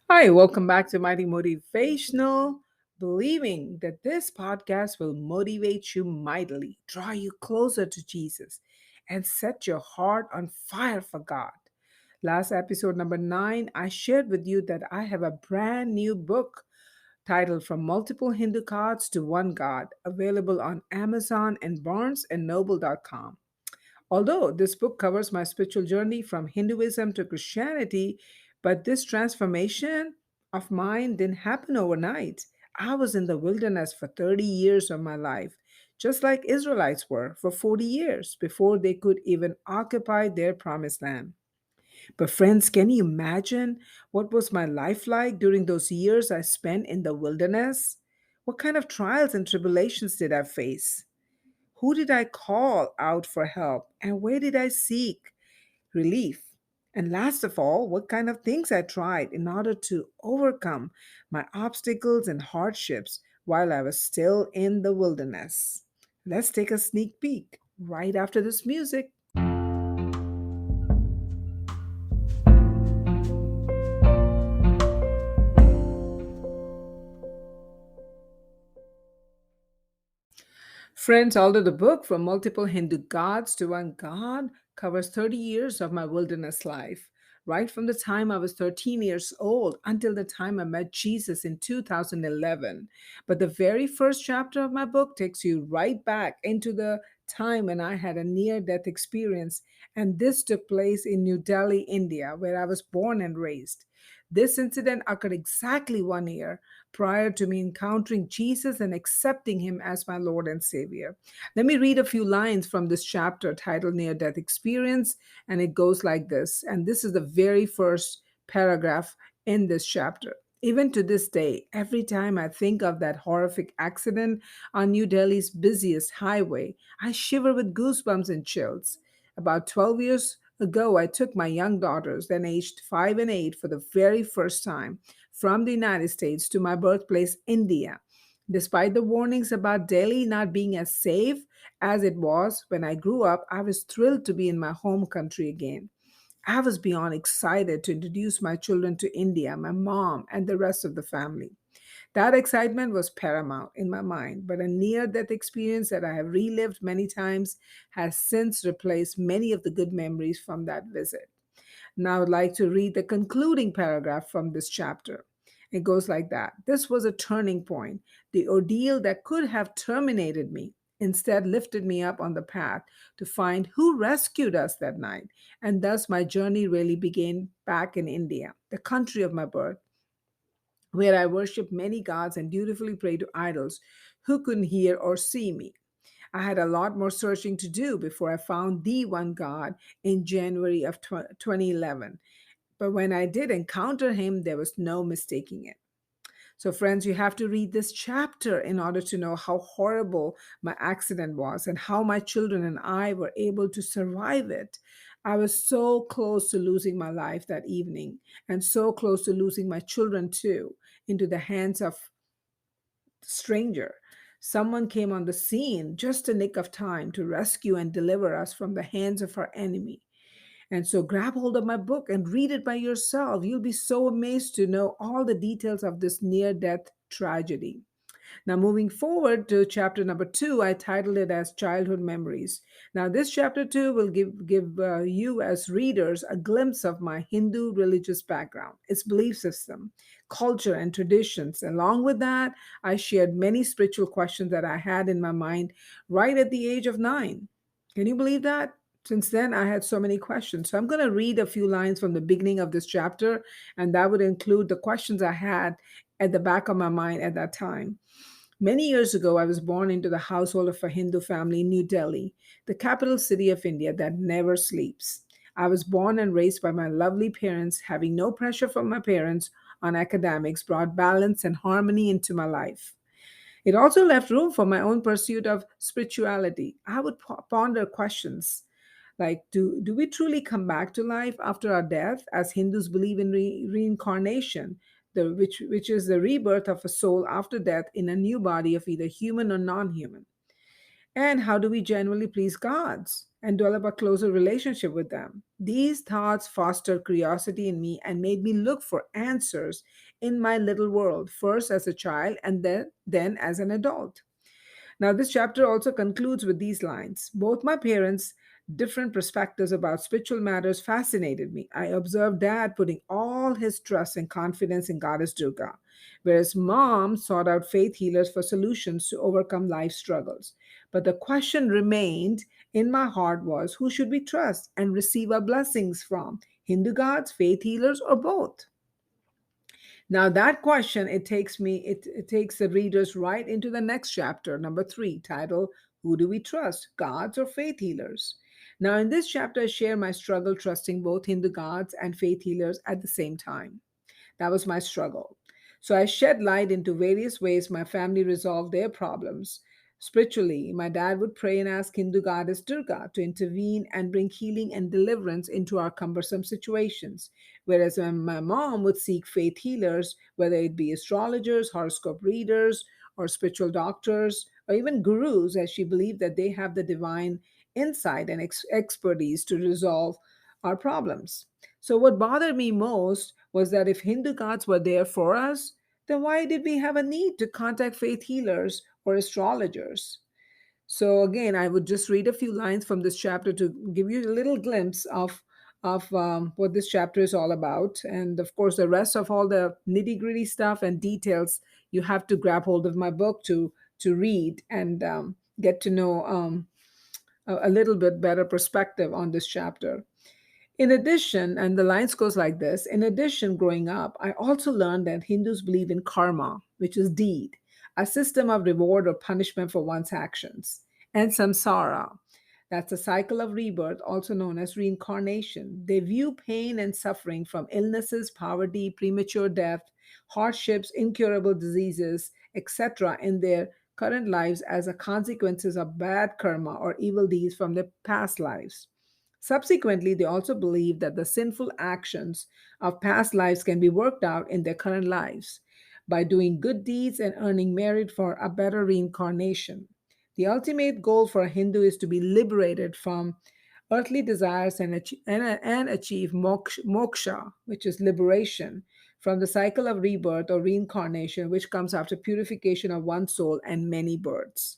Hi, welcome back to Mighty Motivational. Believing that this podcast will motivate you mightily, draw you closer to Jesus, and set your heart on fire for God. Last episode, number 9, I shared with you that I have a brand new book titled From Multiple Hindu Gods to One God, available on Amazon and BarnesandNoble.com. Although this book covers my spiritual journey from Hinduism to Christianity, but this transformation of mine didn't happen overnight. I was in the wilderness for 30 years of my life, just like Israelites were for 40 years before they could even occupy their promised land. But, friends, can you imagine what was my life like during those years I spent in the wilderness? What kind of trials and tribulations did I face? Who did I call out for help? And where did I seek relief? And last of all, what kind of things I tried in order to overcome my obstacles and hardships while I was still in the wilderness. Let's take a sneak peek right after this music. Friends, although the book From Multiple Hindu Gods to One God covers 30 years of my wilderness life, right from the time I was 13 years old until the time I met Jesus in 2011. But the very first chapter of my book takes you right back into the time when I had a near death experience, and this took place in New Delhi, India, where I was born and raised. This incident occurred exactly 1 year prior to me encountering Jesus and accepting him as my Lord and Savior. Let me read a few lines from this chapter titled Near Death Experience, and it goes like this. And this is the very first paragraph in this chapter. Even to this day, every time I think of that horrific accident on New Delhi's busiest highway, I shiver with goosebumps and chills. About 12 years ago, I took my young daughters, then aged 5 and 8, for the very first time from the United States to my birthplace, India. Despite the warnings about Delhi not being as safe as it was when I grew up, I was thrilled to be in my home country again. I was beyond excited to introduce my children to India, my mom, and the rest of the family. That excitement was paramount in my mind, but a near death experience that I have relived many times has since replaced many of the good memories from that visit. Now, I would like to read the concluding paragraph from this chapter. It goes like that. This was a turning point. The ordeal that could have terminated me instead lifted me up on the path to find who rescued us that night. And thus, my journey really began back in India, the country of my birth, where I worshiped many gods and dutifully prayed to idols who couldn't hear or see me. I had a lot more searching to do before I found the one God in January of 2011. But when I did encounter him, there was no mistaking it. So, friends, you have to read this chapter in order to know how horrible my accident was and how my children and I were able to survive it. I was so close to losing my life that evening, and so close to losing my children too, into the hands of stranger. Someone came on the scene just a nick of time to rescue and deliver us from the hands of our enemy. And so grab hold of my book and read it by yourself. You'll be so amazed to know all the details of this near death tragedy. Now, moving forward to chapter number 2, I titled it as Childhood Memories. Now, this chapter 2 will give you, as readers, a glimpse of my Hindu religious background, its belief system, culture, and traditions. Along with that, I shared many spiritual questions that I had in my mind right at the age of 9. Can you believe that? Since then, I had so many questions. So I'm going to read a few lines from the beginning of this chapter, and that would include the questions I had at the back of my mind at that time. Many years ago, I was born into the household of a Hindu family in New Delhi, the capital city of India that never sleeps. I was born and raised by my lovely parents, having no pressure from my parents on academics, brought balance and harmony into my life. It also left room for my own pursuit of spirituality. I would ponder questions like, do we truly come back to life after our death, as Hindus believe in reincarnation, which is the rebirth of a soul after death in a new body of either human or non human? And how do we genuinely please gods? and develop a closer relationship with them. These thoughts fostered curiosity in me and made me look for answers in my little world, first as a child and then as an adult. Now, this chapter also concludes with these lines. Both my parents' different perspectives about spiritual matters fascinated me. I observed dad putting all his trust and confidence in Goddess Durga, whereas mom sought out faith healers for solutions to overcome life struggles. But the question remained in my heart was, who should we trust and receive our blessings from? Hindu gods, faith healers, or both? Now that question, it takes the readers right into the next chapter, number 3, titled Who Do We Trust, Gods or Faith Healers? Now in this chapter, I share my struggle trusting both Hindu gods and faith healers at the same time. That was my struggle. So I shed light into various ways my family resolved their problems. Spiritually, my dad would pray and ask Hindu goddess Durga to intervene and bring healing and deliverance into our cumbersome situations. Whereas my mom would seek faith healers, whether it be astrologers, horoscope readers, or spiritual doctors, or even gurus, as she believed that they have the divine insight and expertise to resolve our problems. So, what bothered me most was that if Hindu gods were there for us, then why did we have a need to contact faith healers or astrologers? So again, I would just read a few lines from this chapter to give you a little glimpse of what this chapter is all about, and of course, the rest of all the nitty gritty stuff and details you have to grab hold of my book to read and get to know a little bit better perspective on this chapter. In addition, and the lines goes like this, in addition, growing up, I also learned that Hindus believe in karma, which is deed, a system of reward or punishment for one's actions, and samsara, that's a cycle of rebirth, also known as reincarnation. They view pain and suffering from illnesses, poverty, premature death, hardships, incurable diseases, etc., in their current lives as a consequences of bad karma or evil deeds from their past lives. Subsequently, they also believe that the sinful actions of past lives can be worked out in their current lives by doing good deeds and earning merit for a better reincarnation. The ultimate goal for a Hindu is to be liberated from earthly desires and achieve moksha, which is liberation from the cycle of rebirth or reincarnation, which comes after purification of one soul and many births.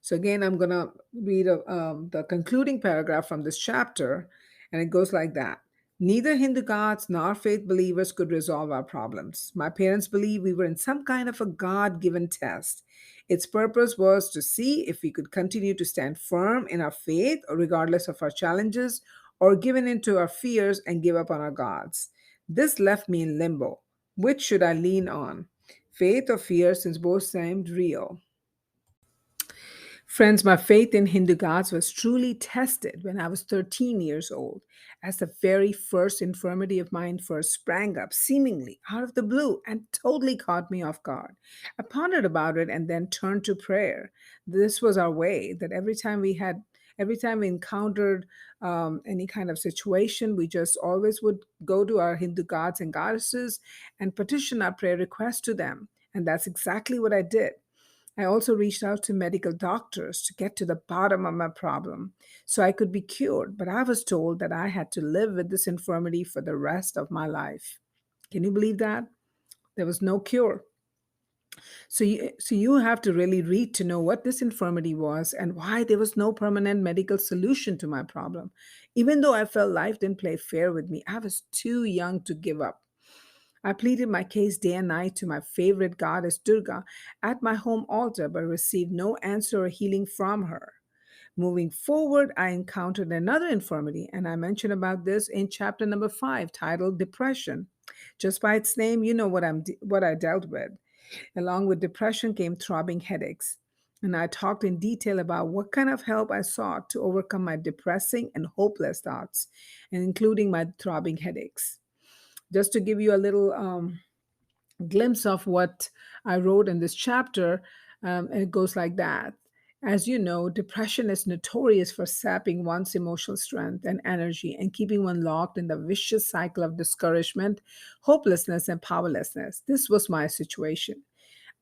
So again, I'm going to read the concluding paragraph from this chapter, and it goes like that. Neither Hindu gods nor faith believers could resolve our problems. My parents believed we were in some kind of a God given test. Its purpose was to see if we could continue to stand firm in our faith, regardless of our challenges, or given into our fears and give up on our gods. This left me in limbo. Which should I lean on? Faith or fear, since both seemed real? Friends, my faith in Hindu gods was truly tested when I was 13 years old, as the very first infirmity of mine first sprang up, seemingly out of the blue, and totally caught me off guard. I pondered about it and then turned to prayer. This was our way that every time we encountered any kind of situation, we just always would go to our Hindu gods and goddesses and petition our prayer requests to them. And that's exactly what I did. I also reached out to medical doctors to get to the bottom of my problem so I could be cured, but I was told that I had to live with this infirmity for the rest of my life. Can you believe that? There was no cure. So you have to really read to know what this infirmity was and why there was no permanent medical solution to my problem. Even though I felt life didn't play fair with me, I was too young to give up. I pleaded my case day and night to my favorite goddess Durga at my home altar, but received no answer or healing from her. Moving forward, I encountered another infirmity, and I mentioned about this in chapter number 5, titled Depression. Just by its name, you know what I dealt with. Along with depression came throbbing headaches. And I talked in detail about what kind of help I sought to overcome my depressing and hopeless thoughts, and including my throbbing headaches. Just to give you a little glimpse of what I wrote in this chapter, and it goes like that. As you know, depression is notorious for sapping one's emotional strength and energy and keeping one locked in the vicious cycle of discouragement, hopelessness, and powerlessness. This was my situation.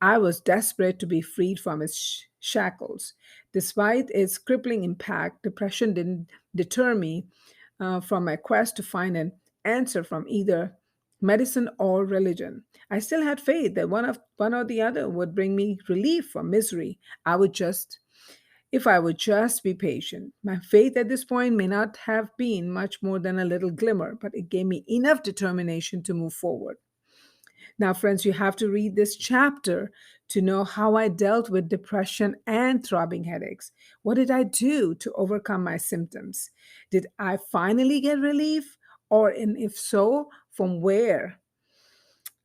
I was desperate to be freed from its shackles. Despite its crippling impact, depression didn't deter me from my quest to find an answer from either medicine or religion. I still had faith that one or the other would bring me relief from misery. I would just if I would just be patient. My faith at this point may not have been much more than a little glimmer, but it gave me enough determination to move forward. Now, friends, you have to read this chapter to know how I dealt with depression and throbbing headaches. What did I do to overcome my symptoms? Did I finally get relief? And if so, from where?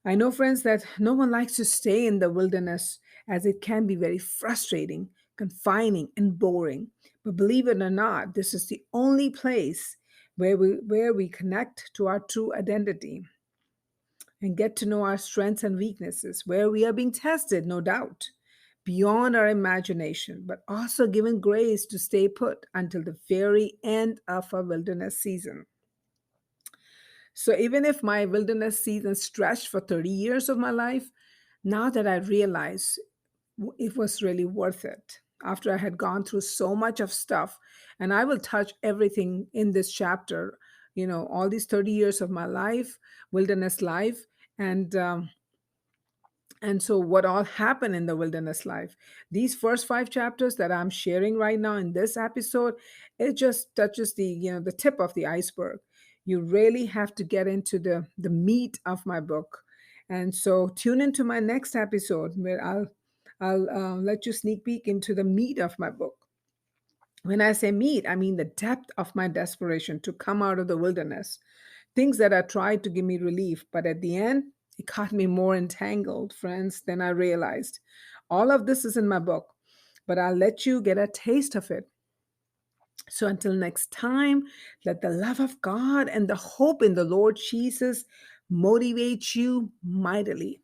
I know, friends, that no one likes to stay in the wilderness as it can be very frustrating, confining, and boring. But believe it or not, this is the only place where we connect to our true identity and get to know our strengths and weaknesses, where we are being tested, no doubt, beyond our imagination, but also given grace to stay put until the very end of our wilderness season. So even if my wilderness season stretched for 30 years of my life, now that I realize it was really worth it after I had gone through so much of stuff, and I will touch everything in this chapter, all these 30 years of my life, wilderness life, and so, what all happened in the wilderness life? These first five chapters that I'm sharing right now in this episode, it just touches the tip of the iceberg. You really have to get into the meat of my book, and so tune into my next episode where I'll let you sneak peek into the meat of my book. When I say meat, I mean the depth of my desperation to come out of the wilderness. Things that I tried to give me relief, but at the end, it got me more entangled, friends, than I realized. All of this is in my book, but I'll let you get a taste of it. So until next time, let the love of God and the hope in the Lord Jesus motivate you mightily.